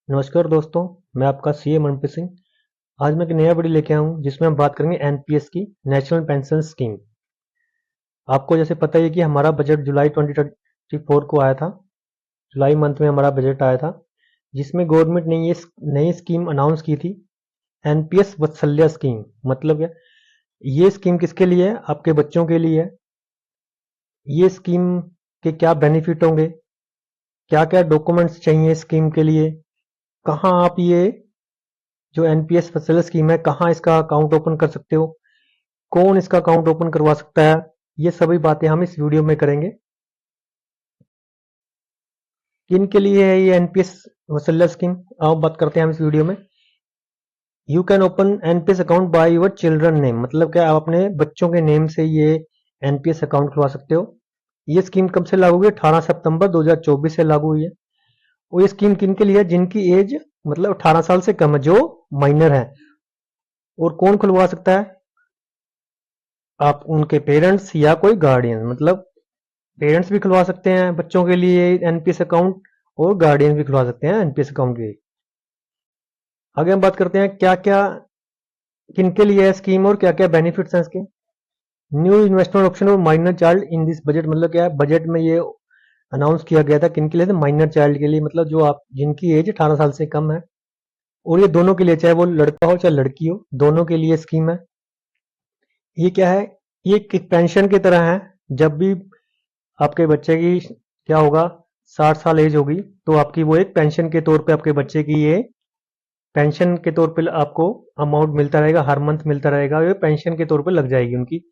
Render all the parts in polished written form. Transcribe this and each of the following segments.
नमस्कार दोस्तों, मैं आपका सीए मनप्रीत सिंह। आज मैं एक नया वीडियो लेके आया हूँ जिसमें हम बात करेंगे एनपीएस की, नेशनल पेंशन स्कीम। आपको जैसे पता ही है कि हमारा बजट जुलाई 2024 को आया था। जुलाई मंथ में हमारा बजट आया था जिसमें गवर्नमेंट ने ये नई स्कीम अनाउंस की थी, एनपीएस वत्सल्य स्कीम। मतलब क्या, ये स्कीम किसके लिए है? आपके बच्चों के लिए है। ये स्कीम के क्या बेनिफिट होंगे, क्या क्या डॉक्यूमेंट्स चाहिए स्कीम के लिए, कहाँ आप ये जो एनपीएस वत्सल्य स्कीम है कहाँ इसका अकाउंट ओपन कर सकते हो, कौन इसका अकाउंट ओपन करवा सकता है, ये सभी बातें हम इस वीडियो में करेंगे। किन के लिए है ये एनपीएस वसल्य स्कीम, आओ बात करते हैं हम इस वीडियो में। You can open NPS account by your children name. मतलब क्या, आप अपने बच्चों के नेम से ये एनपीएस अकाउंट खुलवा सकते हो। ये स्कीम कब से लागू हुई है? 18 सितंबर 2024 से लागू हुई है। और ये स्कीम किन के लिए है? जिनकी एज मतलब 18 साल से कम है, जो माइनर है। और कौन खुलवा सकता है? आप उनके पेरेंट्स या कोई गार्डियन। मतलब पेरेंट्स भी खुलवा सकते हैं बच्चों के लिए एनपीएस अकाउंट, और गार्डियन भी खुलवा सकते हैं एनपीएस अकाउंट के। आगे हम बात करते हैं क्या क्या किनके लिए है स्कीम और क्या क्या बेनिफिट्स हैं इसके। न्यू इन्वेस्टमेंट ऑप्शन और minor child in this budget. मतलब क्या है, बजट में ये अनाउंस किया गया था किन के लिए? तो माइनर चाइल्ड के लिए, मतलब जो आप जिनकी एज 18 साल से कम है। और ये दोनों के लिए, चाहे वो लड़का हो चाहे लड़की हो, दोनों के लिए स्कीम है। ये क्या है? ये एक पेंशन की तरह है। जब भी आपके बच्चे की क्या होगा, 60 साल एज होगी, तो आपकी वो एक पेंशन के तौर पे आपके बच्चे की ये पेंशन के तौर पे आपको अमाउंट मिलता रहेगा, हर मंथ मिलता रहेगा। ये पेंशन के तौर पे लग जाएगी उनकी।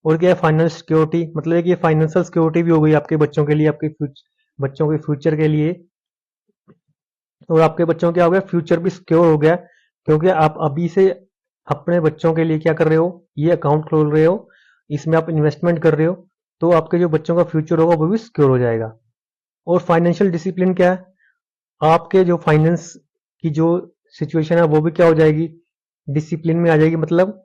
और क्या है? Financial security. मतलब कि ये फाइनेंशियल सिक्योरिटी भी हो गई आपके बच्चों के लिए, आपके बच्चों के फ्यूचर के लिए। और आपके बच्चों क्या हो गया, फ्यूचर भी सिक्योर हो गया, क्योंकि आप अभी से अपने बच्चों के लिए क्या कर रहे हो, ये अकाउंट खोल रहे हो, इसमें आप इन्वेस्टमेंट कर रहे हो। तो आपके जो बच्चों का फ्यूचर होगा वो भी सिक्योर हो जाएगा। और फाइनेंशियल डिसिप्लिन क्या है? आपके जो फाइनेंस की जो सिचुएशन है वो भी क्या हो जाएगी, डिसिप्लिन में आ जाएगी। मतलब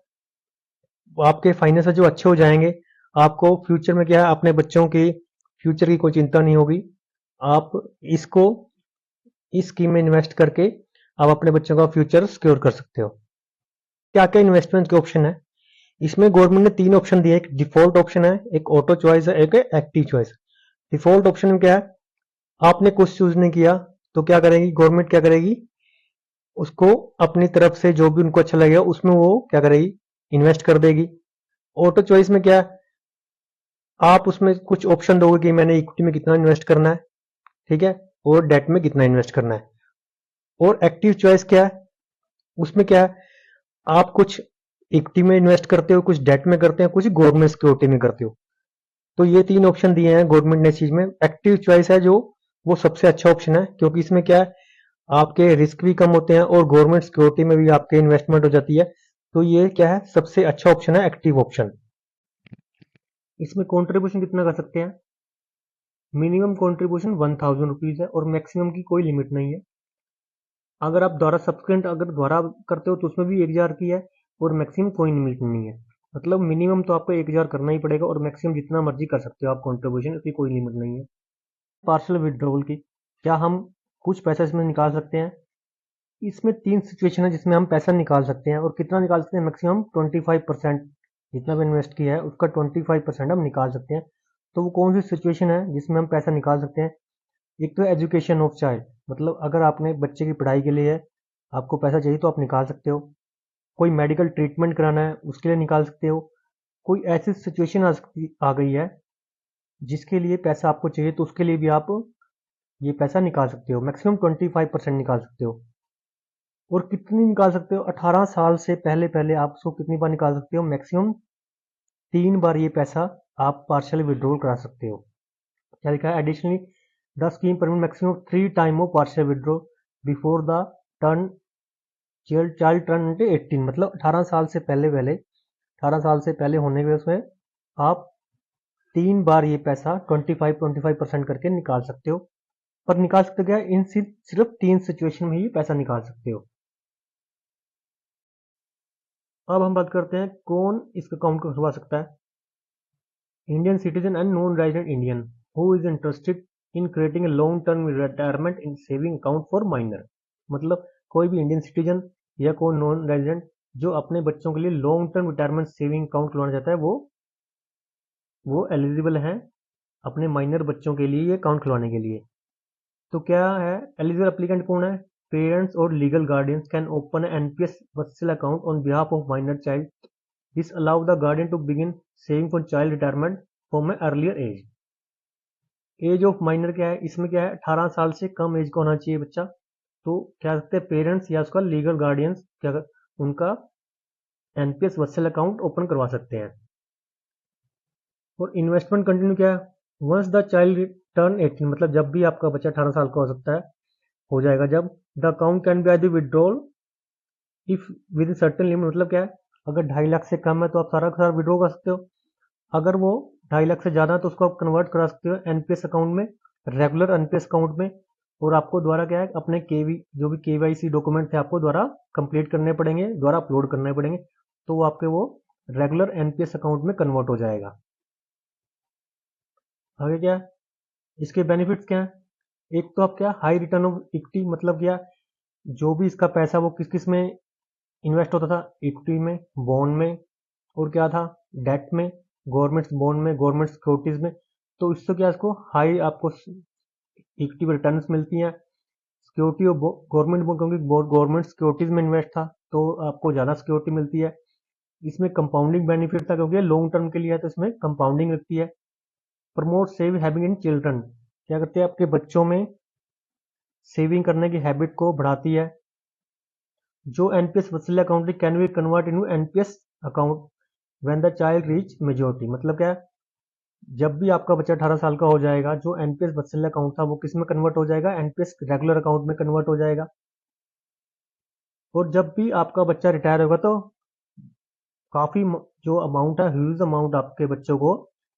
आपके फाइनेंस जो अच्छे हो जाएंगे, आपको फ्यूचर में क्या है, अपने बच्चों के फ्यूचर की कोई चिंता नहीं होगी। आप इसको इस स्कीम में इन्वेस्ट करके आप अपने बच्चों का फ्यूचर सिक्योर कर सकते हो। क्या क्या इन्वेस्टमेंट के ऑप्शन है इसमें? गवर्नमेंट ने 3 ऑप्शन दिए, एक डिफॉल्ट ऑप्शन है, एक ऑटो चॉइस है, एक एक्टिव चॉइस। डिफॉल्ट ऑप्शन में क्या है, आपने कुछ चूज नहीं किया तो क्या करेगी गवर्नमेंट, क्या करेगी, उसको अपनी तरफ से जो भी उनको अच्छा लगेगा उसमें वो क्या करेगी, इन्वेस्ट कर देगी। ऑटो चॉइस में क्या है, आप उसमें कुछ ऑप्शन दोगे कि मैंने इक्विटी में कितना इन्वेस्ट करना है, ठीक है, और डेट में कितना इन्वेस्ट करना है। और एक्टिव चॉइस क्या है, उसमें क्या है, आप कुछ इक्विटी में इन्वेस्ट करते हो, कुछ डेट में करते हैं, कुछ गवर्नमेंट सिक्योरिटी में करते हो। तो ये 3 ऑप्शन दिए हैं गवर्नमेंट ने इस चीज में। एक्टिव चॉइस है जो, वो सबसे अच्छा ऑप्शन है, क्योंकि इसमें क्या है, आपके रिस्क भी कम होते हैं और गवर्नमेंट सिक्योरिटी में भी आपके इन्वेस्टमेंट हो जाती है। तो ये क्या है, सबसे अच्छा ऑप्शन है एक्टिव ऑप्शन। इसमें कंट्रीब्यूशन कितना कर सकते हैं? मिनिमम कंट्रीब्यूशन 1000 रुपीज है और मैक्सिमम की कोई लिमिट नहीं है। अगर आप द्वारा सब्सक्रेंट अगर द्वारा करते हो तो उसमें भी 1000 की है, और मैक्सिमम कोई लिमिट नहीं है। मतलब मिनिमम तो आपको 1000 करना ही पड़ेगा, और मैक्सिमम जितना मर्जी कर सकते हो आप कंट्रीब्यूशन, इसकी कोई लिमिट नहीं है। पार्शियल विड्रॉवल की, क्या हम कुछ पैसा इसमें निकाल सकते हैं? इसमें 3 सिचुएशन है जिसमें हम पैसा निकाल सकते हैं। और कितना निकाल सकते हैं? मैक्सिमम 25%। जितना भी इन्वेस्ट किया है उसका 25% हम निकाल सकते हैं। तो वो कौन सी सिचुएशन है जिसमें हम पैसा निकाल सकते हैं? एक तो एजुकेशन ऑफ चाइल्ड। मतलब अगर आपने बच्चे की पढ़ाई के लिए आपको पैसा चाहिए तो आप निकाल सकते हो। कोई मेडिकल ट्रीटमेंट कराना है उसके लिए निकाल सकते हो। कोई ऐसी सिचुएशन आ गई है जिसके लिए पैसा आपको चाहिए, तो उसके लिए भी आप ये पैसा निकाल सकते हो। मैक्सिमम 25% निकाल सकते हो। और कितनी निकाल सकते हो? 18 साल से पहले पहले आप उसको कितनी बार निकाल सकते हो? मैक्सिमम 3 बार ये पैसा आप पार्शियल विड्रॉल करा सकते हो। क्या लिखा है? Additionally the scheme permit maximum 3 time of partial withdraw before the turn child turn 18। मतलब 18 साल से पहले पहले, 18 साल से पहले होने के उसमें आप 3 बार ये पैसा 25-25% करके निकाल सकते हो। पर निकाल सकते हो क्या? इन सिर्फ 3 सिचुएशन में ही पैसा निकाल सकते हो। अब हम बात करते हैं कौन इस अकाउंट को खुलवा सकता है। Indian citizen and non resident Indian who is interested in creating a long term retirement in saving account for minor. मतलब कोई भी इंडियन सिटीजन या कोई नॉन रेजिडेंट जो अपने बच्चों के लिए long term retirement saving account खुलवाना चाहता है वो एलिजिबल है अपने माइनर बच्चों के लिए ये अकाउंट खुलवाने के लिए। तो क्या है, एलिजिबल एप्लीकेंट कौन है? पेरेंट्स और legal guardians can open NPS Vatsal account on behalf of minor child. This allow the guardian to begin saving for child retirement from a earlier age. Age of minor क्या है, इसमें क्या है, 18 साल से कम एज का होना चाहिए बच्चा। तो क्या सकते हैं, पेरेंट्स या उसका लीगल गार्डियंस क्या उनका एनपीएस वत्सल अकाउंट ओपन करवा सकते हैं। और इन्वेस्टमेंट कंटिन्यू क्या है, वंस द चाइल्ड टर्न 18, मतलब जब भी आपका बच्चा 18 साल का हो सकता है, हो जाएगा जब, the account can be either withdrawal if with in certain limit. मतलब क्या है, अगर 2.5 लाख से कम है तो आप सारा का सारा विड्रॉ कर सकते हो। अगर वो 2.5 लाख से ज़्यादा है तो उसको आप कन्वर्ट करा सकते हो एनपीएस अकाउंट में, रेगुलर एनपीएस अकाउंट में। और आपको द्वारा क्या है, अपने जो भी केवाईसी डॉक्यूमेंट थे आपको द्वारा कंप्लीट करने पड़ेंगे, द्वारा अपलोड करने पड़ेंगे, तो वो आपके वो रेगुलर एनपीएस अकाउंट में कन्वर्ट हो जाएगा। आगे क्या है, इसके बेनिफिट्स क्या है? एक तो आप क्या, हाई रिटर्न ऑफ इक्विटी, मतलब क्या, जो भी इसका पैसा वो किस किस में इन्वेस्ट होता था, इक्विटी में, बॉन्ड में, और क्या था, डेट में, गवर्नमेंट बॉन्ड में, गवर्नमेंट सिक्योरिटीज में। तो इससे क्या, इसको हाई आपको इक्विटी रिटर्न्स मिलती हैं। सिक्योरिटी और गवर्नमेंट बॉन्ड, क्योंकि गवर्नमेंट सिक्योरिटीज में इन्वेस्ट था तो आपको ज़्यादा सिक्योरिटी मिलती है। इसमें कंपाउंडिंग बेनिफिट था क्योंकि लॉन्ग टर्म के लिए है तो इसमें कंपाउंडिंग लगती है। Promote save habit in children, क्या करते हैं, आपके बच्चों में सेविंग करने की हैबिट को बढ़ाती है। जो एनपीएस वसीला account can be convert into NPS account when the child reach majority. मतलब क्या है, जब भी आपका बच्चा 18 साल का हो जाएगा, जो एनपीएस वसीला अकाउंट था वो किस में कन्वर्ट हो जाएगा, एनपीएस रेगुलर अकाउंट में कन्वर्ट हो जाएगा। और जब भी आपका बच्चा रिटायर होगा तो काफी जो अमाउंट है, ह्यूज अमाउंट आपके बच्चों को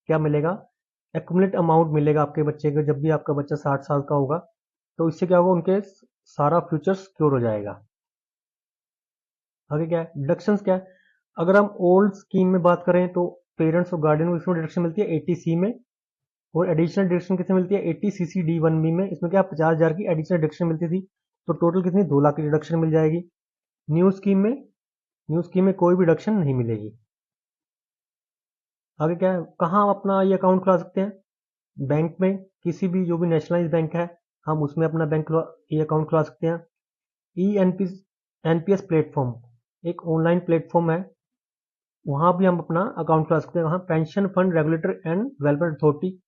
क्या मिलेगा, एक्यूमुलेट अमाउंट मिलेगा आपके बच्चे को। जब भी आपका बच्चा 60 साल का होगा तो इससे क्या होगा, उनके सारा फ्यूचर सिक्योर हो जाएगा। आगे क्या है, डिडक्शन क्या है, अगर हम ओल्ड स्कीम में बात करें तो पेरेंट्स और गार्डियन को इसमें डिडक्शन मिलती है 80C में, और एडिशनल डिडक्शन कितने मिलती है 80CC-D1B में। इसमें क्या 50,000 की एडिशनल डिडक्शन मिलती थी, तो टोटल कितनी 2 लाख की डिडक्शन मिल जाएगी। न्यू स्कीम में कोई भी डिडक्शन नहीं मिलेगी। आगे क्या है, कहाँ अपना ये अकाउंट खुला सकते हैं, बैंक में, किसी भी जो भी नेशनलाइज बैंक है हम उसमें अपना ये अकाउंट खुला सकते हैं। ई एनपीएस प्लेटफॉर्म एक ऑनलाइन प्लेटफॉर्म है, वहां भी हम अपना अकाउंट खुला सकते हैं। वहां pension fund regulator and development authority,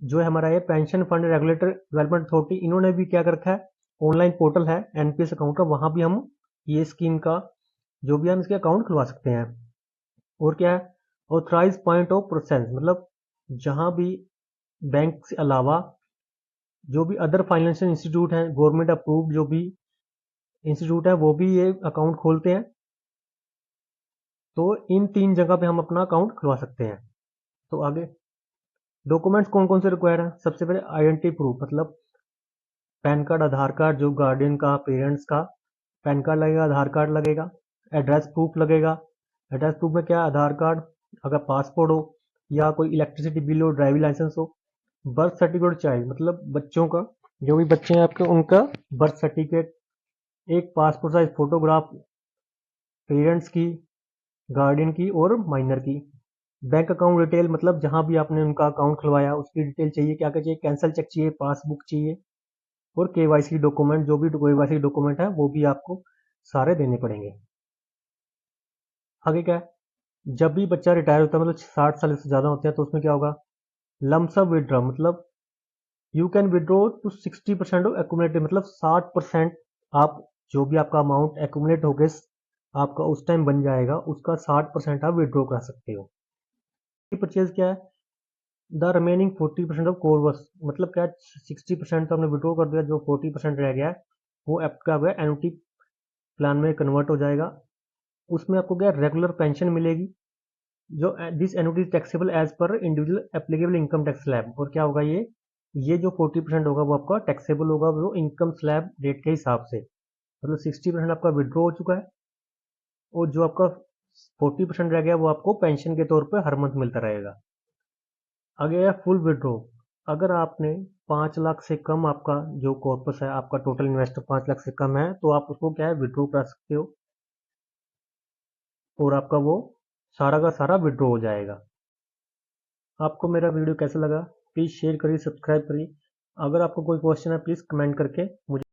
जो है हमारा ये pension fund regulator development authority, इन्होंने भी क्या कर रखा है, ऑनलाइन पोर्टल है एनपीएस अकाउंट का, वहां भी हम ये स्कीम का जो भी हम इसके अकाउंट खुलवा सकते हैं। और क्या है, ऑथराइज पॉइंट ऑफ प्रेजेंस, मतलब जहां भी बैंक से अलावा जो भी अदर फाइनेंशियल इंस्टीट्यूट हैं, गवर्नमेंट अप्रूव्ड जो भी इंस्टीट्यूट है, वो भी ये अकाउंट खोलते हैं। तो इन 3 जगह पे हम अपना अकाउंट खुलवा सकते हैं। तो आगे डॉक्यूमेंट्स कौन कौन से रिक्वायर हैं, सबसे पहले आइडेंटिटी प्रूफ, मतलब पैन कार्ड, आधार कार्ड, जो गार्डियन का, पेरेंट्स का पैन कार्ड लगेगा, आधार कार्ड लगेगा, एड्रेस प्रूफ लगेगा। एड्रेस प्रूफ में क्या, आधार कार्ड, अगर पासपोर्ट हो या कोई इलेक्ट्रिसिटी बिल हो, ड्राइविंग लाइसेंस हो, बर्थ सर्टिफिकेट चाहिए, मतलब बच्चों का, जो भी बच्चे हैं आपके उनका बर्थ सर्टिफिकेट, एक पासपोर्ट साइज फोटोग्राफ पेरेंट्स की, गार्डियन की और माइनर की। बैंक अकाउंट डिटेल, मतलब जहां भी आपने उनका अकाउंट खुलवाया उसकी डिटेल चाहिए, क्या क्या चाहिए, कैंसल चेक चाहिए, पासबुक चाहिए, और केवाईसी डॉक्यूमेंट, जो भी केवाईसी डॉक्यूमेंट है वो भी आपको सारे देने पड़ेंगे। आगे क्या है, जब भी बच्चा रिटायर होता है, मतलब 60 साल से ज़्यादा होते हैं, तो उसमें क्या होगा, लमसम विड्रॉ, मतलब you can withdraw to 60% of accumulated, मतलब 60% आप जो भी आपका अमाउंट एक्यूमुलेट हो गए आपका उस टाइम बन जाएगा, उसका 60% आप विड्रॉ कर सकते हो। परचेज क्या है, द रिमेनिंग 40% ऑफ कोर, मतलब क्या 60% तो हमने विड्रॉ कर दिया, जो 40% रह गया है वो आपका गया एनुटी प्लान में कन्वर्ट हो जाएगा। उसमें आपको क्या रेगुलर पेंशन मिलेगी, जो this annuity taxable as per individual applicable income tax slab. और क्या होगा, ये जो 40% होगा वो आपका टैक्सेबल होगा वो इनकम स्लैब रेट के हिसाब से, मतलब 60% आपका विड्रॉ हो चुका है, और जो आपका 40% रह गया वो आपको पेंशन के तौर पर हर मंथ मिलता रहेगा। आगे है फुल विड्रॉ, अगर आपने 5 लाख से कम आपका जो कॉर्पस है, आपका टोटल इन्वेस्ट 5 लाख से कम है, तो आप उसको क्या है विड्रॉ कर सकते हो और आपका वो सारा का सारा विड्रॉ हो जाएगा। आपको मेरा वीडियो कैसा लगा प्लीज़ शेयर करिए, सब्सक्राइब करिए। अगर आपको कोई क्वेश्चन है प्लीज़ कमेंट करके मुझे